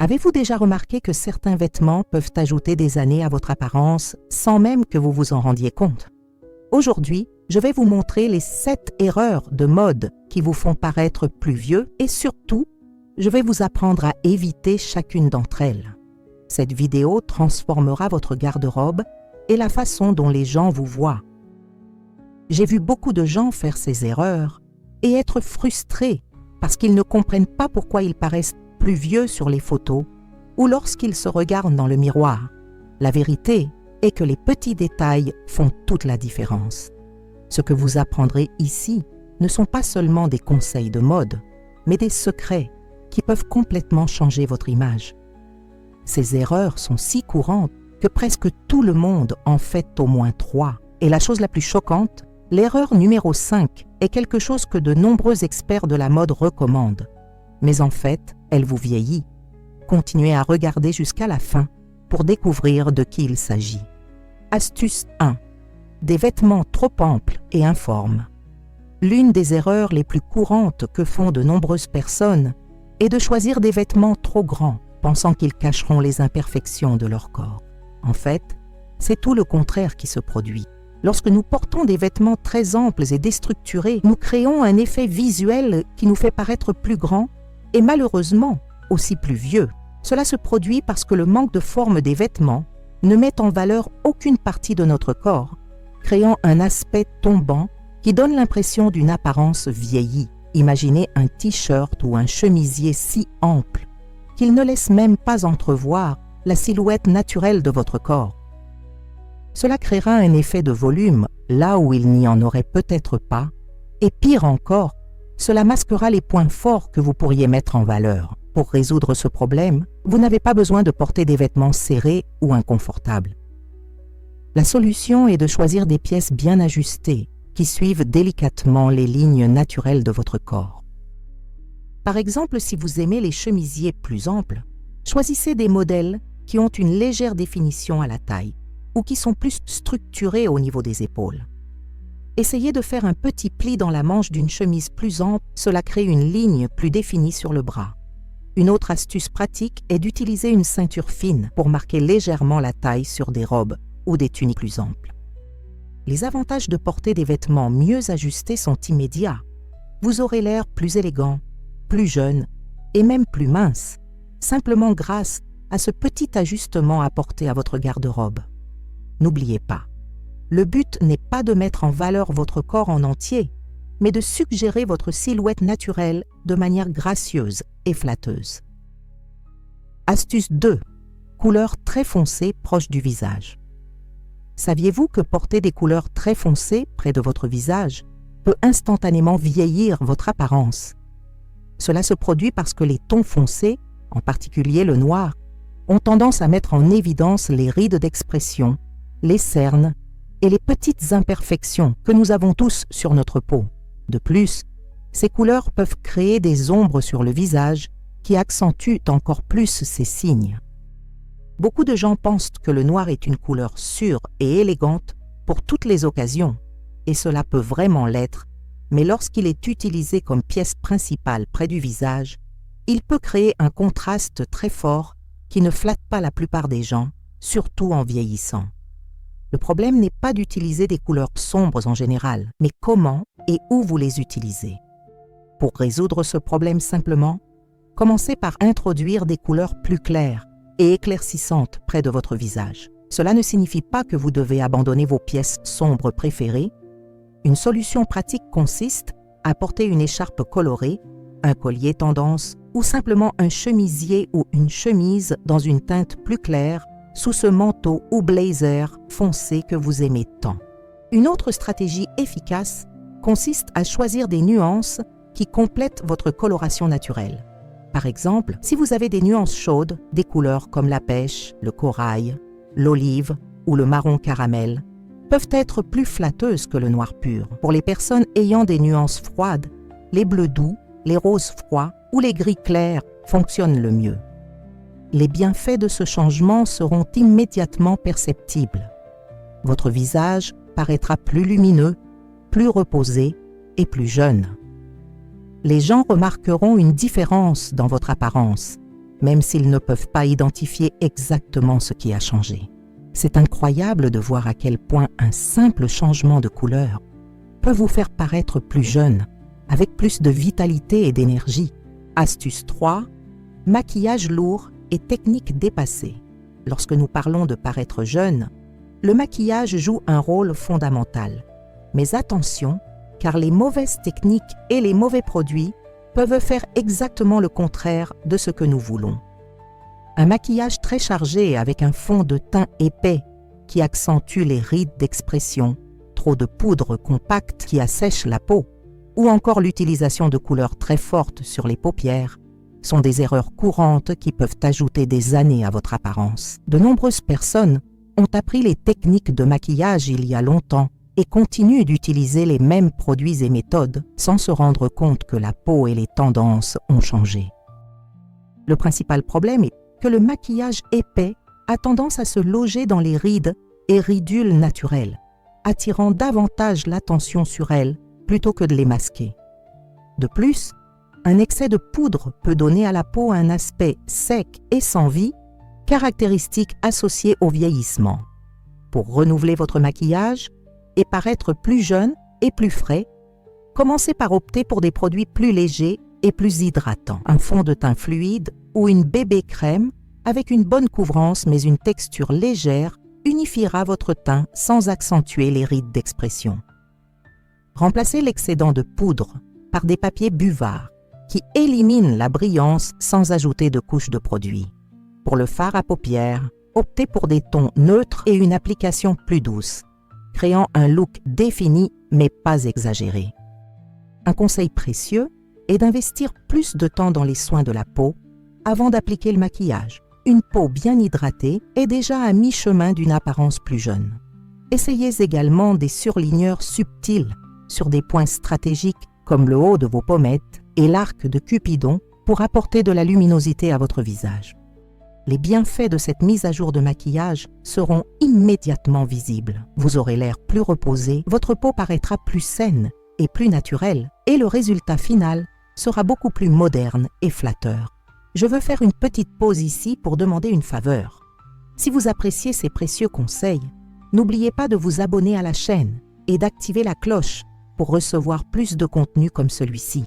Avez-vous déjà remarqué que certains vêtements peuvent ajouter des années à votre apparence sans même que vous vous en rendiez compte? Aujourd'hui, je vais vous montrer les 7 erreurs de mode qui vous font paraître plus vieux et surtout, je vais vous apprendre à éviter chacune d'entre elles. Cette vidéo transformera votre garde-robe et la façon dont les gens vous voient. J'ai vu beaucoup de gens faire ces erreurs et être frustrés parce qu'ils ne comprennent pas pourquoi ils paraissent plus vieux sur les photos ou lorsqu'ils se regardent dans le miroir. La vérité est que les petits détails font toute la différence. Ce que vous apprendrez ici ne sont pas seulement des conseils de mode, mais des secrets qui peuvent complètement changer votre image. Ces erreurs sont si courantes que presque tout le monde en fait au moins 3. Et la chose la plus choquante, l'erreur numéro 5 est quelque chose que de nombreux experts de la mode recommandent. Mais en fait, elle vous vieillit. Continuez à regarder jusqu'à la fin pour découvrir de qui il s'agit. Astuce 1. Des vêtements trop amples et informes. L'une des erreurs les plus courantes que font de nombreuses personnes est de choisir des vêtements trop grands, pensant qu'ils cacheront les imperfections de leur corps. En fait, c'est tout le contraire qui se produit. Lorsque nous portons des vêtements très amples et déstructurés, nous créons un effet visuel qui nous fait paraître plus grands et malheureusement aussi plus vieux. Cela se produit parce que le manque de forme des vêtements ne met en valeur aucune partie de notre corps, créant un aspect tombant qui donne l'impression d'une apparence vieillie. Imaginez un t-shirt ou un chemisier si ample qu'il ne laisse même pas entrevoir la silhouette naturelle de votre corps. Cela créera un effet de volume là où il n'y en aurait peut-être pas, et pire encore, cela masquera les points forts que vous pourriez mettre en valeur. Pour résoudre ce problème, vous n'avez pas besoin de porter des vêtements serrés ou inconfortables. La solution est de choisir des pièces bien ajustées qui suivent délicatement les lignes naturelles de votre corps. Par exemple, si vous aimez les chemisiers plus amples, choisissez des modèles qui ont une légère définition à la taille ou qui sont plus structurés au niveau des épaules. Essayez de faire un petit pli dans la manche d'une chemise plus ample, cela crée une ligne plus définie sur le bras. Une autre astuce pratique est d'utiliser une ceinture fine pour marquer légèrement la taille sur des robes ou des tuniques plus amples. Les avantages de porter des vêtements mieux ajustés sont immédiats. Vous aurez l'air plus élégant, plus jeune et même plus mince, simplement grâce à ce petit ajustement apporté à votre garde-robe. N'oubliez pas, le but n'est pas de mettre en valeur votre corps en entier, mais de suggérer votre silhouette naturelle de manière gracieuse et flatteuse. Astuce 2. Couleurs très foncées proches du visage. Saviez-vous que porter des couleurs très foncées près de votre visage peut instantanément vieillir votre apparence? Cela se produit parce que les tons foncés, en particulier le noir, ont tendance à mettre en évidence les rides d'expression, les cernes et les petites imperfections que nous avons tous sur notre peau. De plus, ces couleurs peuvent créer des ombres sur le visage qui accentuent encore plus ces signes. Beaucoup de gens pensent que le noir est une couleur sûre et élégante pour toutes les occasions, et cela peut vraiment l'être, mais lorsqu'il est utilisé comme pièce principale près du visage, il peut créer un contraste très fort qui ne flatte pas la plupart des gens, surtout en vieillissant. Le problème n'est pas d'utiliser des couleurs sombres en général, mais comment et où vous les utilisez. Pour résoudre ce problème simplement, commencez par introduire des couleurs plus claires et éclaircissantes près de votre visage. Cela ne signifie pas que vous devez abandonner vos pièces sombres préférées. Une solution pratique consiste à porter une écharpe colorée, un collier tendance ou simplement un chemisier ou une chemise dans une teinte plus claire sous ce manteau ou blazer foncé que vous aimez tant. Une autre stratégie efficace consiste à choisir des nuances qui complètent votre coloration naturelle. Par exemple, si vous avez des nuances chaudes, des couleurs comme la pêche, le corail, l'olive ou le marron caramel peuvent être plus flatteuses que le noir pur. Pour les personnes ayant des nuances froides, les bleus doux, les roses froids ou les gris clairs fonctionnent le mieux. Les bienfaits de ce changement seront immédiatement perceptibles. Votre visage paraîtra plus lumineux, plus reposé et plus jeune. Les gens remarqueront une différence dans votre apparence même s'ils ne peuvent pas identifier exactement ce qui a changé. C'est incroyable de voir à quel point un simple changement de couleur peut vous faire paraître plus jeune, avec plus de vitalité et d'énergie. Astuce 3. Maquillage lourd et technique dépassée. Lorsque nous parlons de paraître jeune, le maquillage joue un rôle fondamental. Mais attention, car les mauvaises techniques et les mauvais produits peuvent faire exactement le contraire de ce que nous voulons. Un maquillage très chargé avec un fond de teint épais qui accentue les rides d'expression, trop de poudre compacte qui assèche la peau, ou encore l'utilisation de couleurs très fortes sur les paupières, sont des erreurs courantes qui peuvent ajouter des années à votre apparence. De nombreuses personnes ont appris les techniques de maquillage il y a longtemps et continuent d'utiliser les mêmes produits et méthodes sans se rendre compte que la peau et les tendances ont changé. Le principal problème est que le maquillage épais a tendance à se loger dans les rides et ridules naturelles, attirant davantage l'attention sur elles plutôt que de les masquer. De plus, un excès de poudre peut donner à la peau un aspect sec et sans vie, caractéristique associée au vieillissement. Pour renouveler votre maquillage et paraître plus jeune et plus frais, commencez par opter pour des produits plus légers et plus hydratants. Un fond de teint fluide ou une bébé crème avec une bonne couvrance mais une texture légère unifiera votre teint sans accentuer les rides d'expression. Remplacez l'excédent de poudre par des papiers buvards qui éliminent la brillance sans ajouter de couches de produit. Pour le fard à paupières, optez pour des tons neutres et une application plus douce, créant un look défini mais pas exagéré. Un conseil précieux est d'investir plus de temps dans les soins de la peau avant d'appliquer le maquillage. Une peau bien hydratée est déjà à mi-chemin d'une apparence plus jeune. Essayez également des surligneurs subtils sur des points stratégiques comme le haut de vos pommettes et l'arc de Cupidon pour apporter de la luminosité à votre visage. Les bienfaits de cette mise à jour de maquillage seront immédiatement visibles. Vous aurez l'air plus reposé, votre peau paraîtra plus saine et plus naturelle, et le résultat final sera beaucoup plus moderne et flatteur. Je veux faire une petite pause ici pour demander une faveur. Si vous appréciez ces précieux conseils, n'oubliez pas de vous abonner à la chaîne et d'activer la cloche pour recevoir plus de contenu comme celui-ci.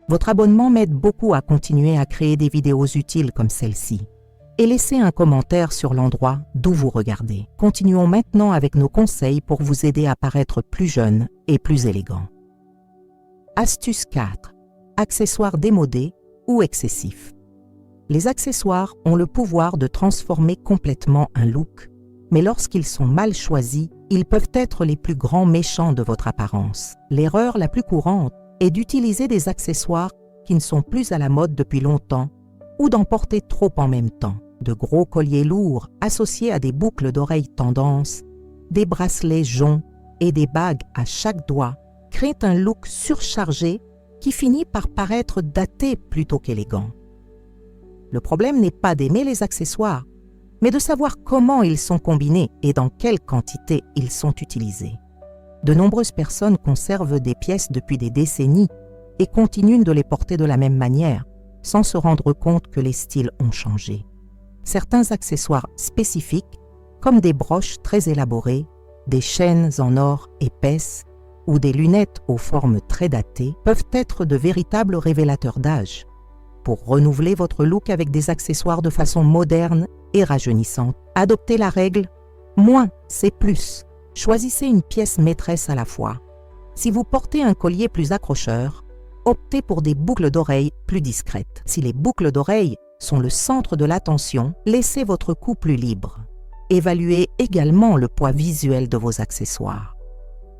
Votre abonnement m'aide beaucoup à continuer à créer des vidéos utiles comme celle-ci. Et laissez un commentaire sur l'endroit d'où vous regardez. Continuons maintenant avec nos conseils pour vous aider à paraître plus jeune et plus élégant. Astuce 4. Accessoires démodés ou excessifs. Les accessoires ont le pouvoir de transformer complètement un look, mais lorsqu'ils sont mal choisis, ils peuvent être les plus grands méchants de votre apparence. L'erreur la plus courante est d'utiliser des accessoires qui ne sont plus à la mode depuis longtemps ou d'en porter trop en même temps. De gros colliers lourds associés à des boucles d'oreilles tendance, des bracelets joncs et des bagues à chaque doigt créent un look surchargé qui finit par paraître daté plutôt qu'élégant. Le problème n'est pas d'aimer les accessoires, mais de savoir comment ils sont combinés et dans quelle quantité ils sont utilisés. De nombreuses personnes conservent des pièces depuis des décennies et continuent de les porter de la même manière, sans se rendre compte que les styles ont changé. Certains accessoires spécifiques, comme des broches très élaborées, des chaînes en or épaisses ou des lunettes aux formes très datées, peuvent être de véritables révélateurs d'âge. Pour renouveler votre look avec des accessoires de façon moderne et rajeunissante, adoptez la règle « moins, c'est plus ». Choisissez une pièce maîtresse à la fois. Si vous portez un collier plus accrocheur, optez pour des boucles d'oreilles plus discrètes. Si les boucles d'oreilles sont le centre de l'attention, laissez votre cou plus libre. Évaluez également le poids visuel de vos accessoires.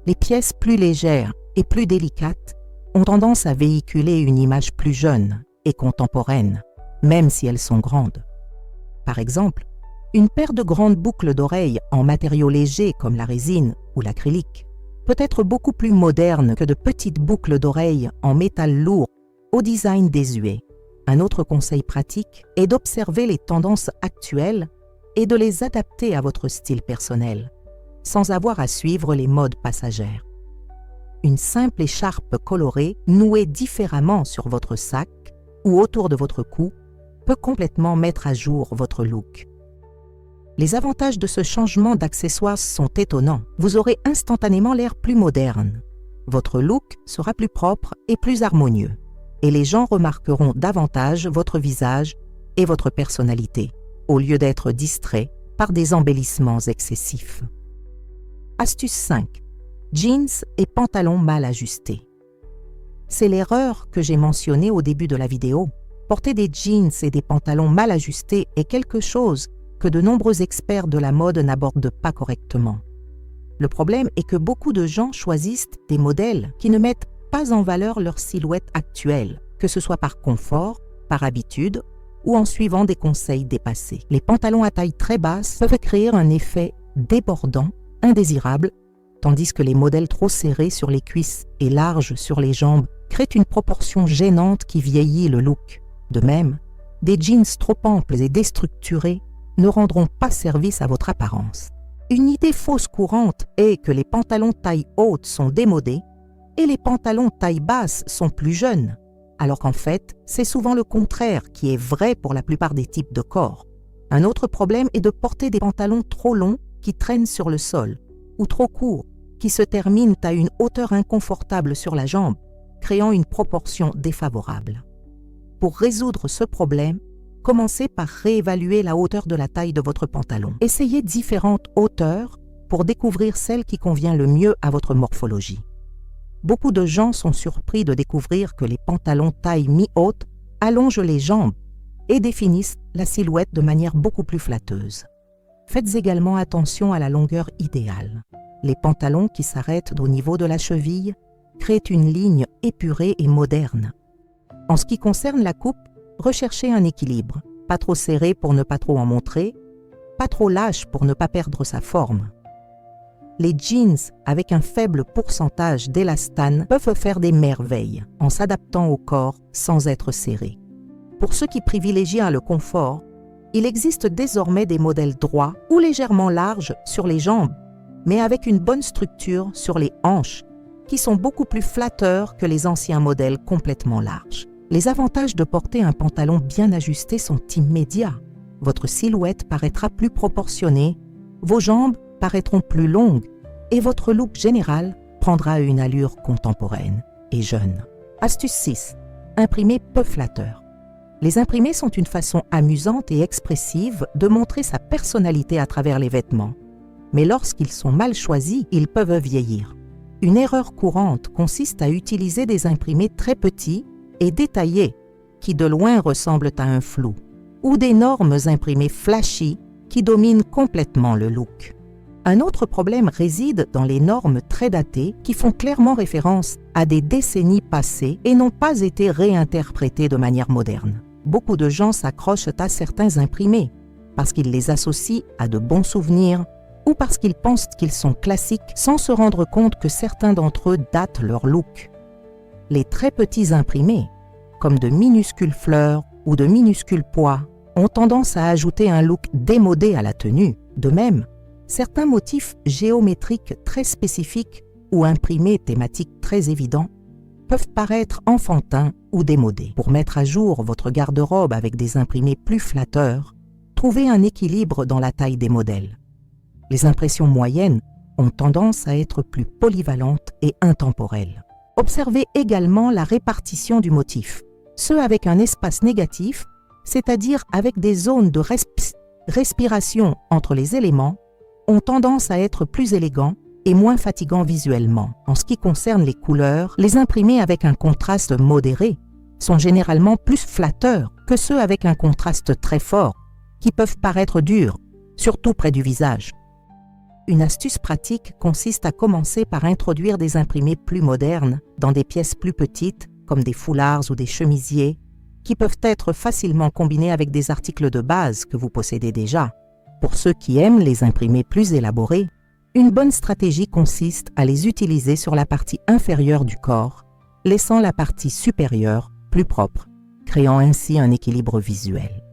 Les pièces plus légères et plus délicates ont tendance à véhiculer une image plus jeune et contemporaine, même si elles sont grandes. Par exemple, une paire de grandes boucles d'oreilles en matériaux légers comme la résine ou l'acrylique peut être beaucoup plus moderne que de petites boucles d'oreilles en métal lourd au design désuet. Un autre conseil pratique est d'observer les tendances actuelles et de les adapter à votre style personnel, sans avoir à suivre les modes passagères. Une simple écharpe colorée nouée différemment sur votre sac ou autour de votre cou peut complètement mettre à jour votre look. Les avantages de ce changement d'accessoires sont étonnants. Vous aurez instantanément l'air plus moderne. Votre look sera plus propre et plus harmonieux. Et les gens remarqueront davantage votre visage et votre personnalité, au lieu d'être distraits par des embellissements excessifs. Astuce 5. Jeans et pantalons mal ajustés. C'est l'erreur que j'ai mentionnée au début de la vidéo. Porter des jeans et des pantalons mal ajustés est quelque chose que de nombreux experts de la mode n'abordent pas correctement. Le problème est que beaucoup de gens choisissent des modèles qui ne mettent pas en valeur leur silhouette actuelle, que ce soit par confort, par habitude ou en suivant des conseils dépassés. Les pantalons à taille très basse peuvent créer un effet débordant, indésirable, tandis que les modèles trop serrés sur les cuisses et larges sur les jambes créent une proportion gênante qui vieillit le look. De même, des jeans trop amples et déstructurés ne rendront pas service à votre apparence. Une idée fausse courante est que les pantalons taille haute sont démodés et les pantalons taille basse sont plus jeunes, alors qu'en fait, c'est souvent le contraire qui est vrai pour la plupart des types de corps. Un autre problème est de porter des pantalons trop longs qui traînent sur le sol, ou trop courts, qui se terminent à une hauteur inconfortable sur la jambe, créant une proportion défavorable. Pour résoudre ce problème, commencez par réévaluer la hauteur de la taille de votre pantalon. Essayez différentes hauteurs pour découvrir celle qui convient le mieux à votre morphologie. Beaucoup de gens sont surpris de découvrir que les pantalons taille mi-haute allongent les jambes et définissent la silhouette de manière beaucoup plus flatteuse. Faites également attention à la longueur idéale. Les pantalons qui s'arrêtent au niveau de la cheville créent une ligne épurée et moderne. En ce qui concerne la coupe, recherchez un équilibre, pas trop serré pour ne pas trop en montrer, pas trop lâche pour ne pas perdre sa forme. Les jeans avec un faible pourcentage d'élastane peuvent faire des merveilles en s'adaptant au corps sans être serrés. Pour ceux qui privilégient le confort, il existe désormais des modèles droits ou légèrement larges sur les jambes, mais avec une bonne structure sur les hanches, qui sont beaucoup plus flatteurs que les anciens modèles complètement larges. Les avantages de porter un pantalon bien ajusté sont immédiats. Votre silhouette paraîtra plus proportionnée, vos jambes paraîtront plus longues et votre look général prendra une allure contemporaine et jeune. Astuce 6. Imprimés peu flatteurs. Les imprimés sont une façon amusante et expressive de montrer sa personnalité à travers les vêtements. Mais lorsqu'ils sont mal choisis, ils peuvent vieillir. Une erreur courante consiste à utiliser des imprimés très petits et détaillés, qui de loin ressemblent à un flou, ou d'énormes imprimés flashy qui dominent complètement le look. Un autre problème réside dans les normes très datées qui font clairement référence à des décennies passées et n'ont pas été réinterprétées de manière moderne. Beaucoup de gens s'accrochent à certains imprimés parce qu'ils les associent à de bons souvenirs ou parce qu'ils pensent qu'ils sont classiques sans se rendre compte que certains d'entre eux datent leur look. Les très petits imprimés, comme de minuscules fleurs ou de minuscules pois, ont tendance à ajouter un look démodé à la tenue. De même, certains motifs géométriques très spécifiques ou imprimés thématiques très évidents peuvent paraître enfantins ou démodés. Pour mettre à jour votre garde-robe avec des imprimés plus flatteurs, trouvez un équilibre dans la taille des modèles. Les impressions moyennes ont tendance à être plus polyvalentes et intemporelles. Observez également la répartition du motif. Ceux avec un espace négatif, c'est-à-dire avec des zones de respiration entre les éléments, ont tendance à être plus élégants et moins fatigants visuellement. En ce qui concerne les couleurs, les imprimés avec un contraste modéré sont généralement plus flatteurs que ceux avec un contraste très fort, qui peuvent paraître durs, surtout près du visage. Une astuce pratique consiste à commencer par introduire des imprimés plus modernes dans des pièces plus petites, comme des foulards ou des chemisiers, qui peuvent être facilement combinés avec des articles de base que vous possédez déjà. Pour ceux qui aiment les imprimés plus élaborés, une bonne stratégie consiste à les utiliser sur la partie inférieure du corps, laissant la partie supérieure plus propre, créant ainsi un équilibre visuel.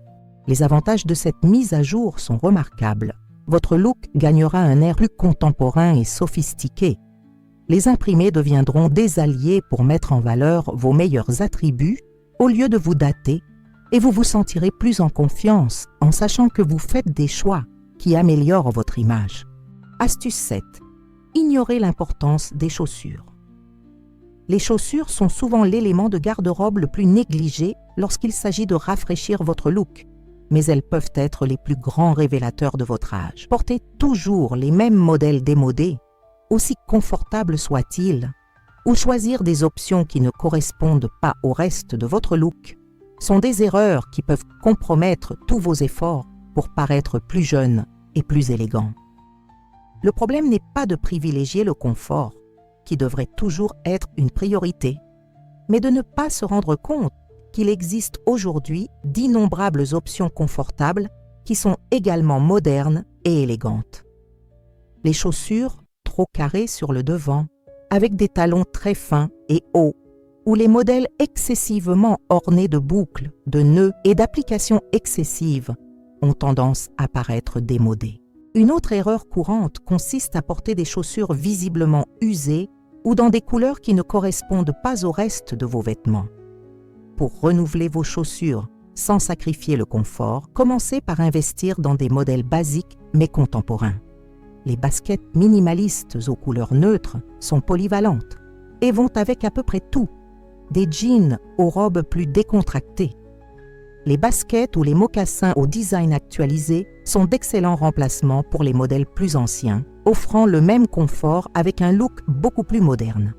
Les avantages de cette mise à jour sont remarquables. Votre look gagnera un air plus contemporain et sophistiqué. Les imprimés deviendront des alliés pour mettre en valeur vos meilleurs attributs au lieu de vous dater et vous vous sentirez plus en confiance en sachant que vous faites des choix qui améliorent votre image. Astuce 7. Ignorez l'importance des chaussures. Les chaussures sont souvent l'élément de garde-robe le plus négligé lorsqu'il s'agit de rafraîchir votre look, mais elles peuvent être les plus grands révélateurs de votre âge. Portez toujours les mêmes modèles démodés, aussi confortables soient-ils, ou choisir des options qui ne correspondent pas au reste de votre look sont des erreurs qui peuvent compromettre tous vos efforts pour paraître plus jeune et plus élégant. Le problème n'est pas de privilégier le confort, qui devrait toujours être une priorité, mais de ne pas se rendre compte qu'il existe aujourd'hui d'innombrables options confortables qui sont également modernes et élégantes. Les chaussures trop carrées sur le devant, avec des talons très fins et hauts, ou les modèles excessivement ornés de boucles, de nœuds et d'applications excessives ont tendance à paraître démodés. Une autre erreur courante consiste à porter des chaussures visiblement usées ou dans des couleurs qui ne correspondent pas au reste de vos vêtements. Pour renouveler vos chaussures sans sacrifier le confort, commencez par investir dans des modèles basiques mais contemporains. Les baskets minimalistes aux couleurs neutres sont polyvalentes et vont avec à peu près tout, des jeans aux robes plus décontractées. Les baskets ou les mocassins au design actualisé sont d'excellents remplacements pour les modèles plus anciens, offrant le même confort avec un look beaucoup plus moderne.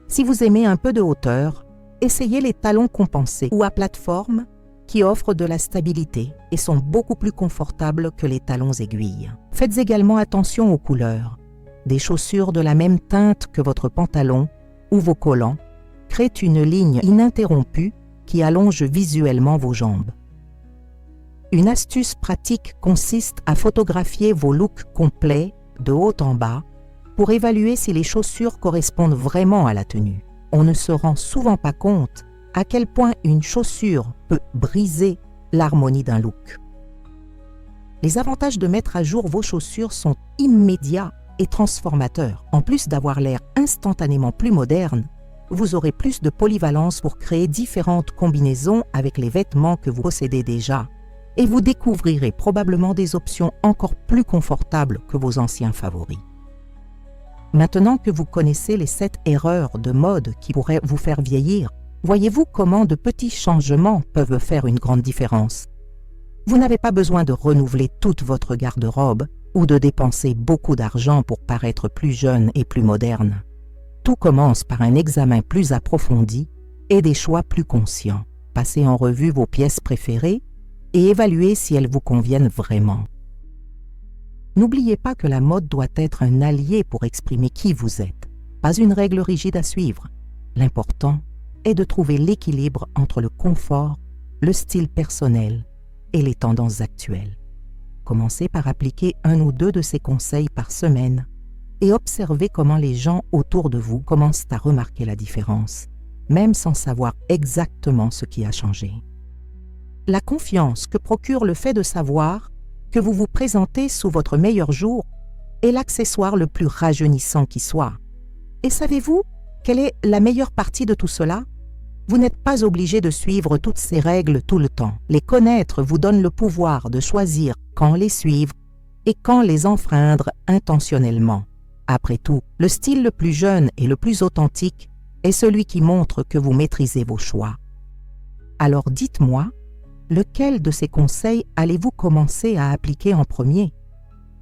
Si vous aimez un peu de hauteur, essayez les talons compensés ou à plateforme qui offrent de la stabilité et sont beaucoup plus confortables que les talons aiguilles. Faites également attention aux couleurs. Des chaussures de la même teinte que votre pantalon ou vos collants créent une ligne ininterrompue qui allonge visuellement vos jambes. Une astuce pratique consiste à photographier vos looks complets de haut en bas pour évaluer si les chaussures correspondent vraiment à la tenue. On ne se rend souvent pas compte à quel point une chaussure peut briser l'harmonie d'un look. Les avantages de mettre à jour vos chaussures sont immédiats et transformateurs. En plus d'avoir l'air instantanément plus moderne, vous aurez plus de polyvalence pour créer différentes combinaisons avec les vêtements que vous possédez déjà et vous découvrirez probablement des options encore plus confortables que vos anciens favoris. Maintenant que vous connaissez les 7 erreurs de mode qui pourraient vous faire vieillir, voyez-vous comment de petits changements peuvent faire une grande différence. Vous n'avez pas besoin de renouveler toute votre garde-robe ou de dépenser beaucoup d'argent pour paraître plus jeune et plus moderne. Tout commence par un examen plus approfondi et des choix plus conscients. Passez en revue vos pièces préférées et évaluez si elles vous conviennent vraiment. N'oubliez pas que la mode doit être un allié pour exprimer qui vous êtes, pas une règle rigide à suivre. L'important est de trouver l'équilibre entre le confort, le style personnel et les tendances actuelles. Commencez par appliquer 1 ou 2 de ces conseils par semaine et observez comment les gens autour de vous commencent à remarquer la différence, même sans savoir exactement ce qui a changé. La confiance que procure le fait de savoir que vous vous présentez sous votre meilleur jour est l'accessoire le plus rajeunissant qui soit. Et savez-vous quelle est la meilleure partie de tout cela? Vous n'êtes pas obligé de suivre toutes ces règles tout le temps. Les connaître vous donne le pouvoir de choisir quand les suivre et quand les enfreindre intentionnellement. Après tout, le style le plus jeune et le plus authentique est celui qui montre que vous maîtrisez vos choix. Alors dites-moi, lequel de ces conseils allez-vous commencer à appliquer en premier?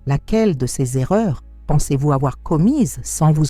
Laquelle de ces erreurs pensez-vous avoir commises sans vous